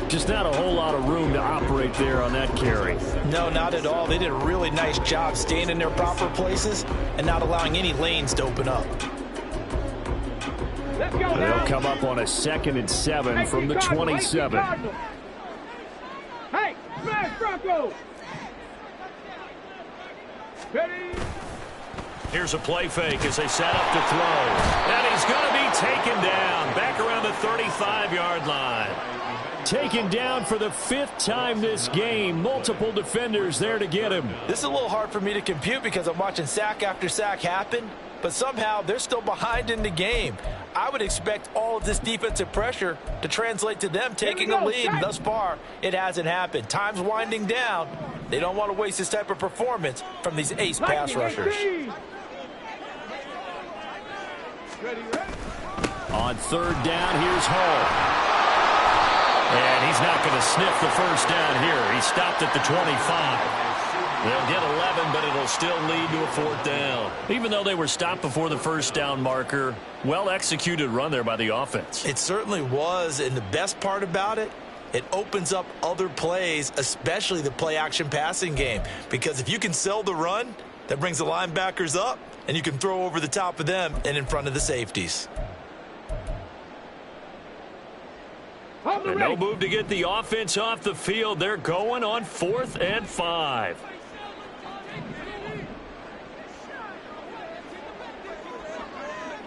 Just not a whole lot of room to operate there on that carry. No, not at all. They did a really nice job staying in their proper places and not allowing any lanes to open up. They'll come up on a 2nd and 7 from the 27. Hey, smash Bronco! Ready? Here's a play fake as they set up to throw. And he's going to be taken down back around the 35-yard line. Taken down for the 5th time this game. Multiple defenders there to get him. This is a little hard for me to compute because I'm watching sack after sack happen, but somehow they're still behind in the game. I would expect all of this defensive pressure to translate to them taking a lead, and thus far, it hasn't happened. Time's winding down. They don't want to waste this type of performance from these ace pass rushers. On 3rd down, here's Hall. And he's not going to sniff the 1st down here. He stopped at the 25. They'll get 11, but it'll still lead to a 4th down. Even though they were stopped before the 1st down marker, well-executed run there by the offense. It certainly was, and the best part about it, it opens up other plays, especially the play-action passing game. Because if you can sell the run, that brings the linebackers up, and you can throw over the top of them and in front of the safeties. And no move to get the offense off the field. They're going on 4th and 5.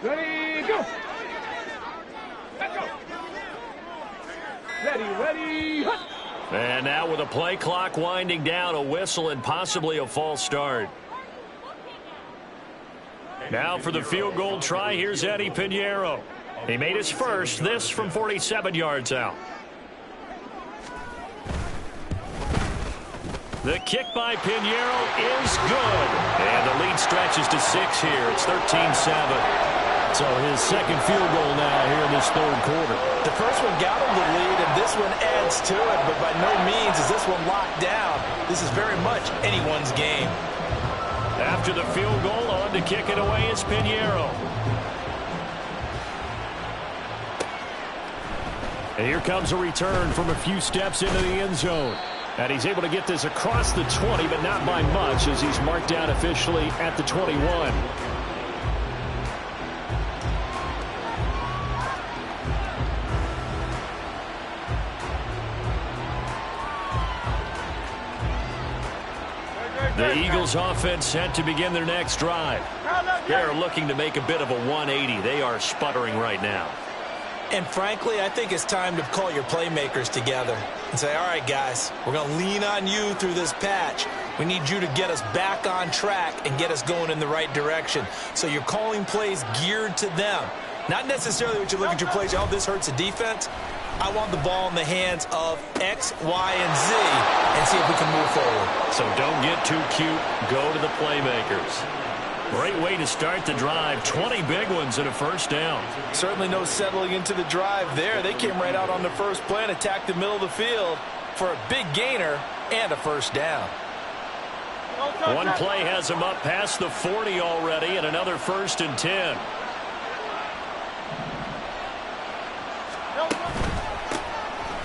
Ready, go! Let's go! Ready, hut! And now with a play clock winding down, a whistle and possibly a false start. Now for the field goal try, here's Eddie Pinheiro. He made his first, this from 47 yards out. The kick by Pinheiro is good. And the lead stretches to 6 here. It's 13-7. So his second field goal now here in this third quarter. The first one got him the lead, and this one adds to it, but by no means is this one locked down. This is very much anyone's game. After the field goal, on to kick it away is Pinheiro. And here comes a return from a few steps into the end zone. And he's able to get this across the 20, but not by much, as he's marked down officially at the 21. The Eagles offense set to begin their next drive. They're looking to make a bit of a 180. They are sputtering right now. And frankly, I think it's time to call your playmakers together and say, all right, guys, we're going to lean on you through this patch. We need you to get us back on track and get us going in the right direction. So you're calling plays geared to them. Not necessarily what you look at your plays, oh, this hurts the defense. I want the ball in the hands of X, Y, and Z and see if we can move forward. So don't get too cute. Go to the playmakers. Great way to start the drive. 20 big ones and a first down. Certainly no settling into the drive there. They came right out on the first play and attacked the middle of the field for a big gainer and a first down. One play has him up past the 40 already, and another 1st and 10.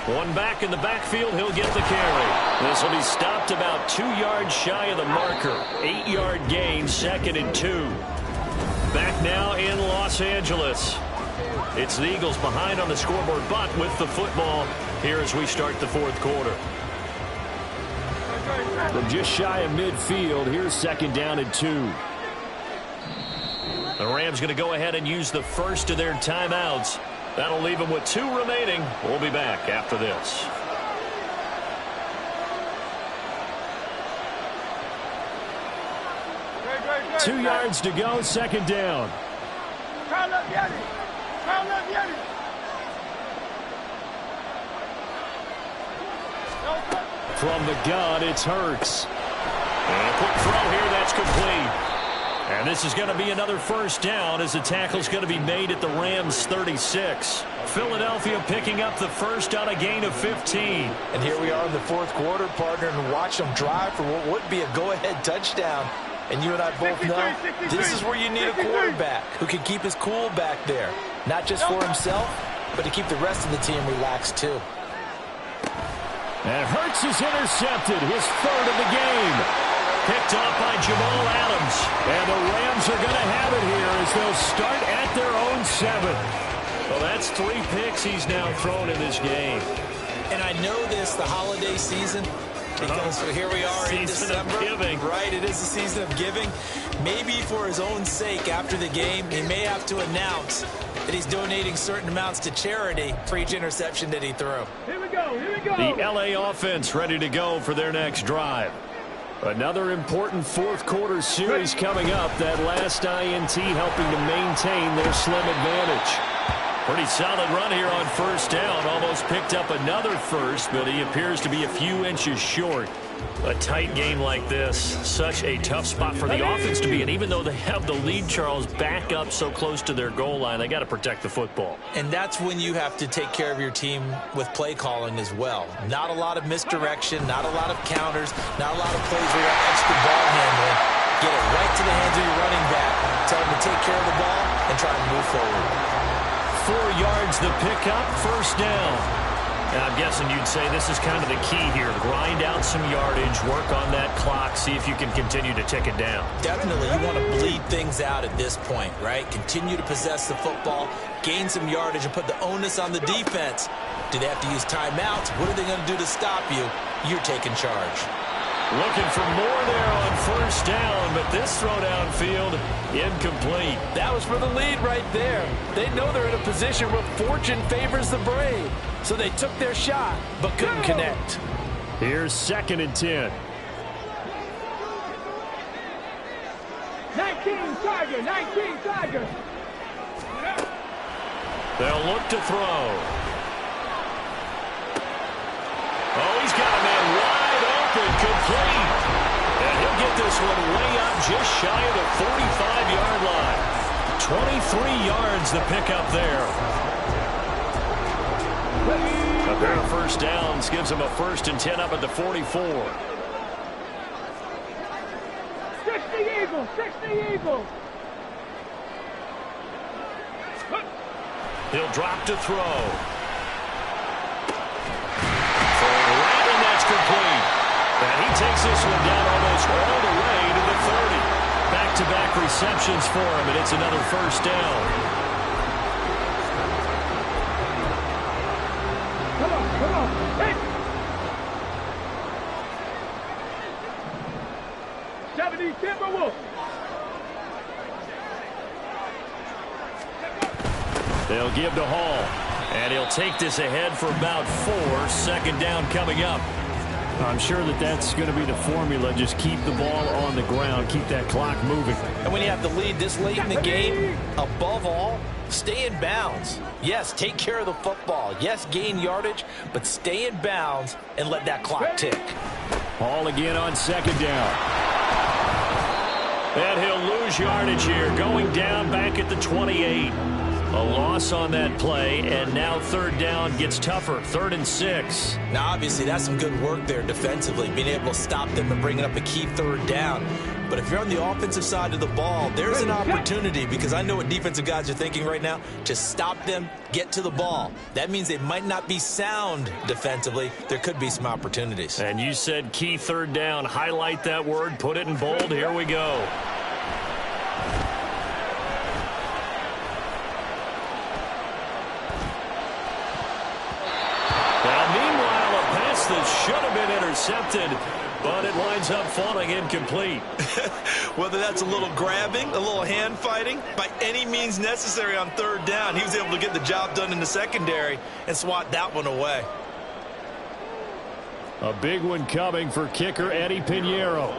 One back in the backfield, he'll get the carry. This will be stopped about 2 yards shy of the marker. 8-yard gain, 2nd and 2. Back now in Los Angeles. It's the Eagles behind on the scoreboard, but with the football here as we start the fourth quarter. From just shy of midfield, here's 2nd down and 2. The Rams going to go ahead and use the first of their timeouts. That'll leave them with 2 remaining. We'll be back after this. Great. 2 yards to go, 2nd down. From the gun, it's Hurts. And a quick throw here, that's complete. And this is going to be another first down as the tackle's going to be made at the Rams' 36. Philadelphia picking up the first on a gain of 15. And here we are in the fourth quarter, partner, and watch them drive for what would be a go-ahead touchdown. And you and I both know this is where you need a quarterback who can keep his cool back there. Not just for himself, but to keep the rest of the team relaxed too. And Hurts is intercepted, his 3rd of the game. Picked off by Jamal Adams. And the Rams are going to have it here as they'll start at their own 7. Well, that's 3 picks he's now thrown in this game. And I know this, the holiday season, because here we are in December. Right, it is the season of giving. Maybe for his own sake after the game, he may have to announce that he's donating certain amounts to charity for each interception that he threw. Here we go. The LA offense ready to go for their next drive. Another important fourth quarter series coming up. That last INT helping to maintain their slim advantage. Pretty solid run here on first down. Almost picked up another first, but he appears to be a few inches short. A tight game like this, such a tough spot for the offense to be in. Even though they have the lead, Charles, back up so close to their goal line, they got to protect the football. And that's when you have to take care of your team with play calling as well. Not a lot of misdirection, not a lot of counters, not a lot of plays where you have extra ball handling. Get it right to the hands of your running back. Tell them to take care of the ball and try to move forward. 4 yards the pickup, first down. And I'm guessing you'd say this is kind of the key here. Grind out some yardage, work on that clock, see if you can continue to tick it down. Definitely. You want to bleed things out at this point, right? Continue to possess the football, gain some yardage, and put the onus on the defense. Do they have to use timeouts? What are they going to do to stop you? You're taking charge. Looking for more there on first down, but this throw downfield, incomplete. That was for the lead right there. They know they're in a position where fortune favors the brave. So they took their shot, but couldn't connect. Here's 2nd and 10. 19 Tiger. They'll look to throw. Oh, he's got a man wide open, complete. And he'll get this one way up just shy of the 45-yard line. 23 yards the pickup there. A pair of first downs gives him a 1st and 10 up at the 44. 60 Eagles, 60 Eagles. He'll drop to throw. Throwing right, and that's complete. And he takes this one down almost all the way to the 30. Back-to-back receptions for him, and it's another first down. Come on. Hey. 70 Timberwolves. They'll give to Hall, and he'll take this ahead for about 4. 2nd down coming up. I'm sure that's going to be the formula. Just keep the ball on the ground. Keep that clock moving. And when you have the lead this late in the game, above all, stay in bounds. Yes, take care of the football. Yes, gain yardage, but stay in bounds and let that clock tick. Hall again on 2nd down. And he'll lose yardage here, going down back at the 28. A loss on that play, and now 3rd down gets tougher. 3rd and 6. Now, obviously, that's some good work there defensively, being able to stop them and bringing up a key 3rd down. But if you're on the offensive side of the ball, there's an opportunity, because I know what defensive guys are thinking right now, to stop them, get to the ball. That means they might not be sound defensively. There could be some opportunities. And you said key 3rd down. Highlight that word, put it in bold. Here we go. That should have been intercepted, but it winds up falling incomplete. Whether that's a little grabbing, a little hand fighting, by any means necessary on 3rd down, he was able to get the job done in the secondary and swat that one away. A big one coming for kicker Eddie Pinheiro.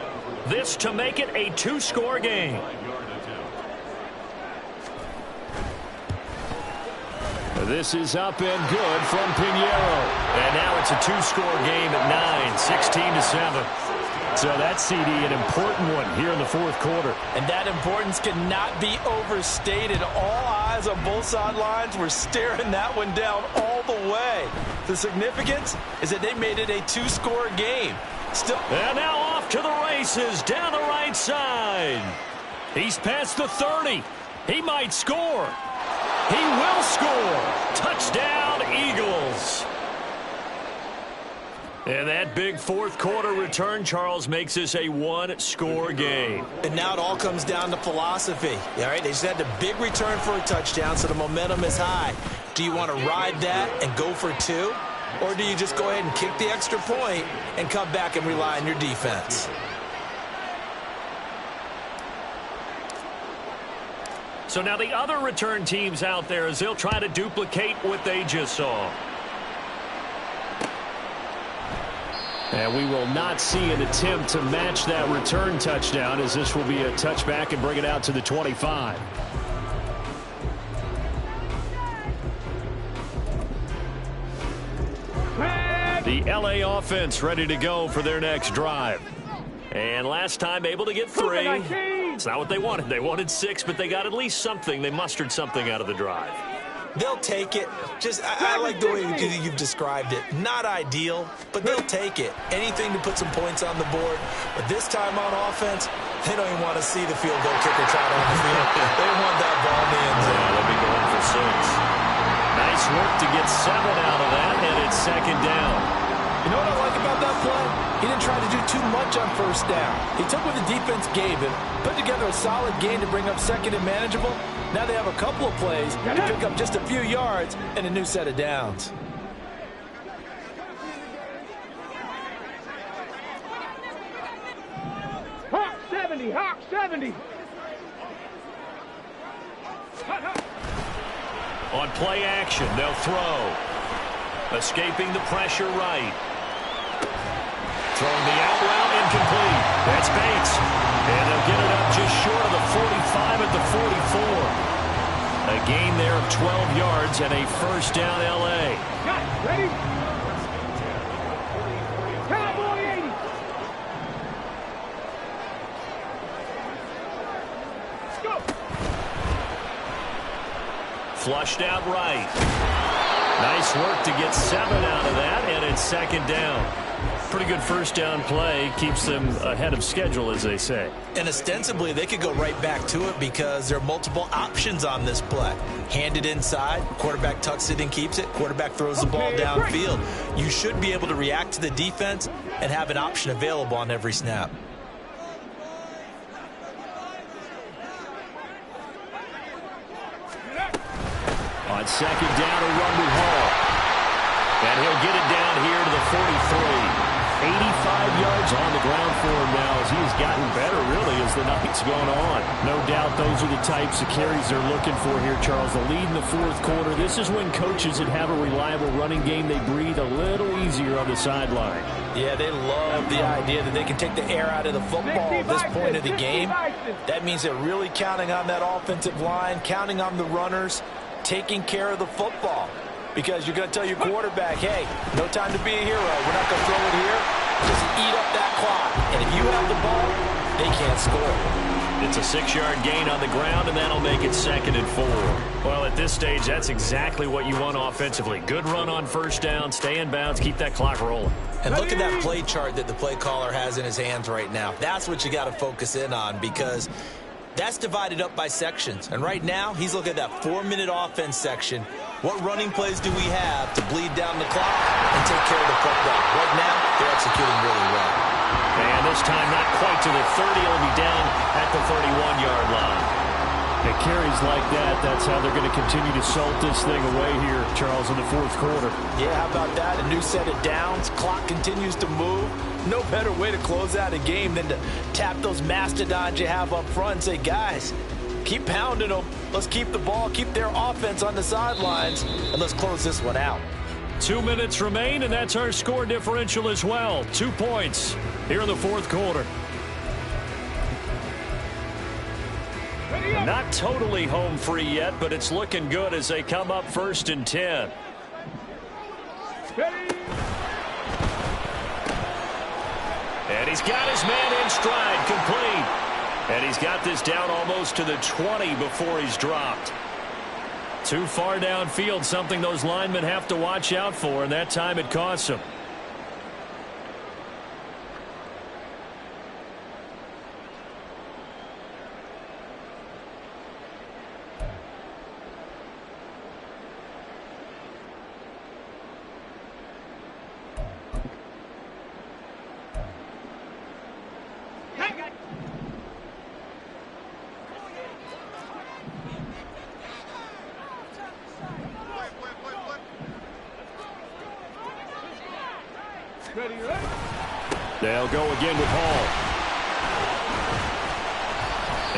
This to make it a 2-score game. This is up and good from Pinheiro. And now it's a 2-score game at 9, 16-7. So that CD, an important one here in the 4th quarter. And that importance cannot be overstated. All eyes on both sidelines were staring that one down all the way. The significance is that they made it a 2-score game. Still. And now off to the races down the right side. He's past the 30. He might score. He will score. Touchdown, Eagles. And that big 4th quarter return, Charles, makes this a 1-score game. And now it all comes down to philosophy. All right, they just had a big return for a touchdown, so the momentum is high. Do you want to ride that and go for 2? Or do you just go ahead and kick the extra point and come back and rely on your defense? So now the other return teams out there, as they'll try to duplicate what they just saw. And we will not see an attempt to match that return touchdown, as this will be a touchback and bring it out to the 25. The LA offense ready to go for their next drive. And last time able to get 3. It's not what they wanted. They wanted 6, but they got at least something. They mustered something out of the drive. They'll take it. I like the way you've described it. Not ideal, but they'll take it. Anything to put some points on the board. But this time on offense, they don't even want to see the field goal kicker trot on the field. They want that ball in the end zone. Yeah, they'll be going for 6. Nice work to get 7 out of that, and it's 2nd down. You know what I like about that play? He didn't try to do too much on 1st down. He took what the defense gave him, put together a solid game to bring up 2nd and manageable. Now they have a couple of plays to pick up just a few yards and a new set of downs. Hawk 70, Hawk 70. On play action, they'll throw. Escaping the pressure right. Throwing the out route, incomplete. That's Bates. And they'll get it up just short of the 45 at the 44. gain there of 12 yards and a first down L.A. Got ready. Cowboy 80. Let's go. Flushed out right. Nice work to get 7 out of that, and it's second down. Pretty good first down play. Keeps them ahead of schedule, as they say. And ostensibly, they could go right back to it because there are multiple options on this play. Hand it inside. Quarterback tucks it and keeps it. Quarterback throws the ball downfield. You should be able to react to the defense and have an option available on every snap. On second down, a run with Hall. And he'll get it down here to the 43. 85 yards on the ground for him now as he has gotten better, really, as the night's gone on. No doubt those are the types of carries they're looking for here, Charles. The lead in the fourth quarter. This is when coaches that have a reliable running game, they breathe a little easier on the sideline. Yeah, they love the idea that they can take the air out of the football at this point of the game. That means they're really counting on that offensive line, counting on the runners, taking care of the football. Because you're going to tell your quarterback, hey, no time to be a hero. We're not going to throw it here. Just eat up that clock. And if you have the ball, they can't score. It's a 6-yard gain on the ground, and that'll make it second and 4. Well, at this stage, that's exactly what you want offensively. Good run on first down, stay in bounds, keep that clock rolling. And look at that play chart that the play caller has in his hands right now. That's what you got to focus in on because that's divided up by sections. And right now, he's looking at that 4-minute offense section. What running plays do we have to bleed down the clock and take care of the football? Right now, they're executing really well. And this time not quite to the 30. It'll be down at the 31-yard line. It carries like that. That's how they're going to continue to salt this thing away here, Charles, in the fourth quarter. Yeah, how about that? A new set of downs. Clock continues to move. No better way to close out a game than to tap those mastodons you have up front and say, guys, keep pounding them. Let's keep the ball, keep their offense on the sidelines, and let's close this one out. 2 minutes remain, and that's our score differential as well. 2 points here in the fourth quarter. Not totally home free yet, but it's looking good as they come up 1st and 10. And he's got his man in stride, complete. And he's got this down almost to the 20 before he's dropped. Too far downfield, something those linemen have to watch out for, and that time it costs them. They'll go again with Hall.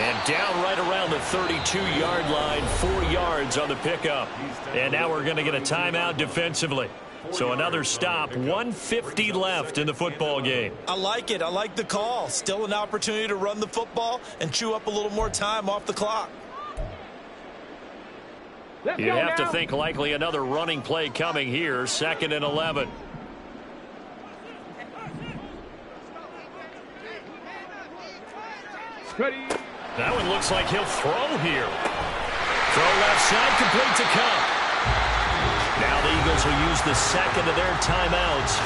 And down right around the 32-yard line, 4 yards on the pickup. And now we're going to get a timeout defensively. So another stop, 1:50 left in the football game. I like it. I like the call. Still an opportunity to run the football and chew up a little more time off the clock. You have to think likely another running play coming here, 2nd and 11. Ready. That one looks like he'll throw here. Throw left side, complete to Cup. Now the Eagles will use the second of their timeouts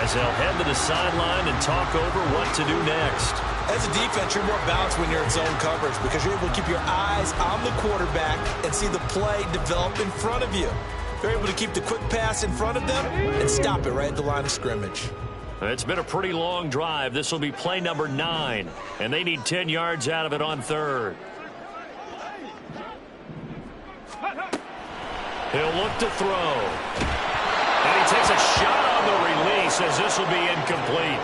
as they'll head to the sideline and talk over what to do next. As a defense, you're more balanced when you're in zone coverage because you're able to keep your eyes on the quarterback and see the play develop in front of you. You're able to keep the quick pass in front of them and stop it right at the line of scrimmage. It's been a pretty long drive. This will be play number 9, and they need 10 yards out of it on 3rd. He'll look to throw. And he takes a shot on the release as this will be incomplete.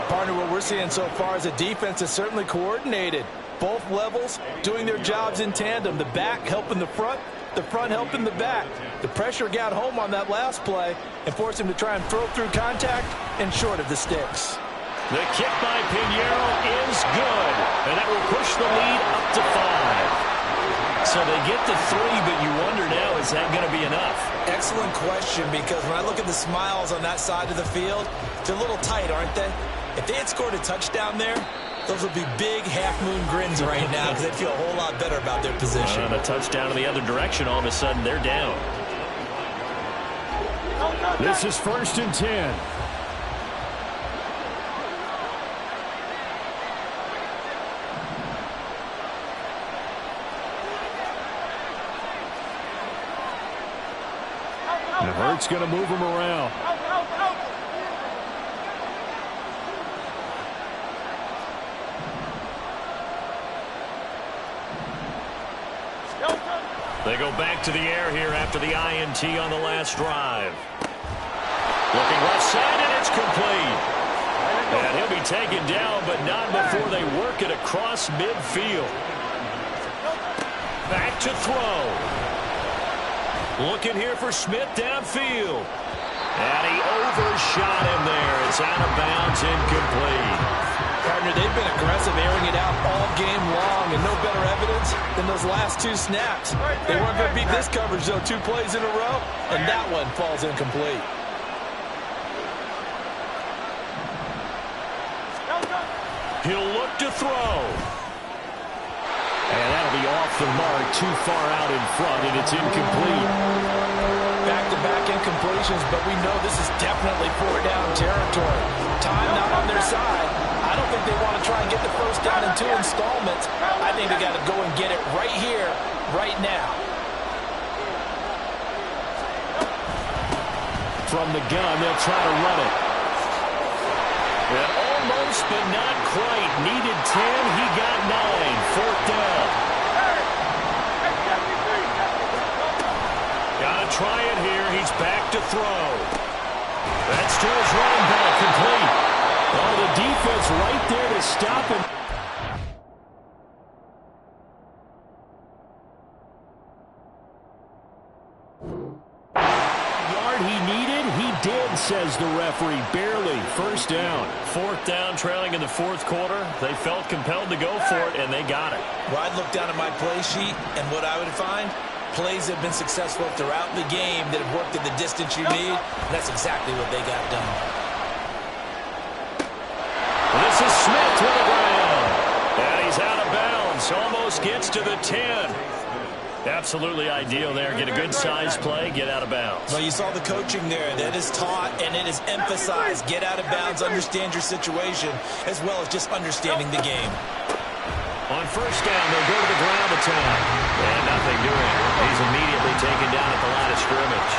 Partner, what we're seeing so far is a defense that's certainly coordinated. Both levels doing their jobs in tandem. The back helping the front helping the back. The pressure got home on that last play and forced him to try and throw through contact and short of the sticks. The kick by Pinheiro is good, and that will push the lead up to 5. So they get the 3, but you wonder now, is that going to be enough? Excellent question, because when I look at the smiles on that side of the field, they're a little tight, aren't they? If they had scored a touchdown there, those would be big half-moon grins right now because they'd feel a whole lot better about their position. And a touchdown in the other direction, all of a sudden they're down. This is 1st and 10. And Hurts going to move him around. They go back to the air here after the INT on the last drive. Looking left side, and it's complete. And he'll be taken down, but not before they work it across midfield. Back to throw. Looking here for Smith downfield. And he overshot him there. It's out of bounds, incomplete. Partner, they've been aggressive, airing it out all game long, and no better evidence than those last 2 snaps. They weren't going to beat this coverage, though, 2 plays in a row, and that one falls incomplete. He'll look to throw. And that'll be off the mark, too far out in front, and it's incomplete. Back-to-back incompletions, but we know this is definitely 4-down territory. Time not on their side. I don't think they want to try and get the first down in 2 installments. I think they got to go and get it right here, right now. From the gun, they'll try to run it. And almost, but not quite. Needed 10, he got 9. 4th down. Gotta try it here. He's back to throw. That's to his running back, complete. Oh, the defense right there to stop him. Yard he needed, he did, says the referee. Barely. 1st down. 4th down, trailing in the 4th quarter. They felt compelled to go for it, and they got it. Well, I'd look down at my play sheet, and what I would find, plays have been successful throughout the game that have worked at the distance you need, and that's exactly what they got done. This is Smith to the ground. And he's out of bounds. Almost gets to the 10. Absolutely ideal there. Get a good size play, get out of bounds. Well, you saw the coaching there. That is taught and it is emphasized. Get out of bounds, understand your situation, as well as just understanding the game. On 1st down, they'll go to the ground attack. And nothing doing. He's immediately taken down at the line of scrimmage.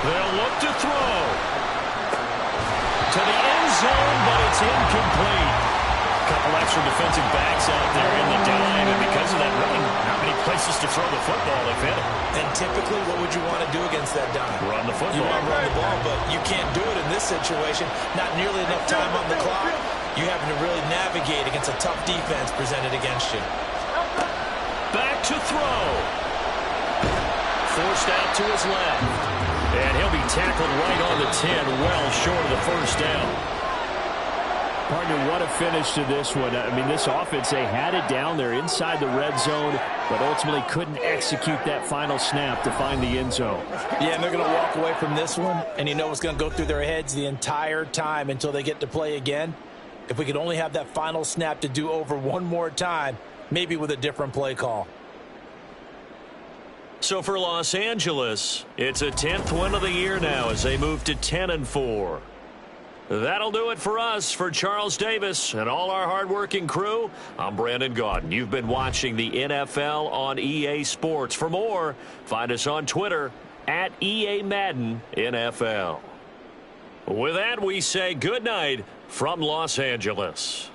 They'll look to throw. To the end zone, but it's incomplete. A couple extra defensive backs out there in the dime, and because of that, really not many places to throw the football if hit it. And typically, what would you want to do against that dime? Run the football. You want to run the ball, but you can't do it in this situation. Not nearly enough time on the clock. You having to really navigate against a tough defense presented against you. Back to throw. Forced out to his left. And he'll be tackled right on the 10, well short of the 1st down. Partner, what a finish to this one. I mean, this offense, they had it down there inside the red zone, but ultimately couldn't execute that final snap to find the end zone. Yeah, and they're going to walk away from this one, and you know what's going to go through their heads the entire time until they get to play again. If we could only have that final snap to do over one more time, maybe with a different play call. So for Los Angeles, it's a 10th win of the year now as they move to 10-4. That'll do it for us. For Charles Davis and all our hardworking crew, I'm Brandon Gaudin. You've been watching the NFL on EA Sports. For more, find us on Twitter at EA Madden NFL. With that, we say good night from Los Angeles.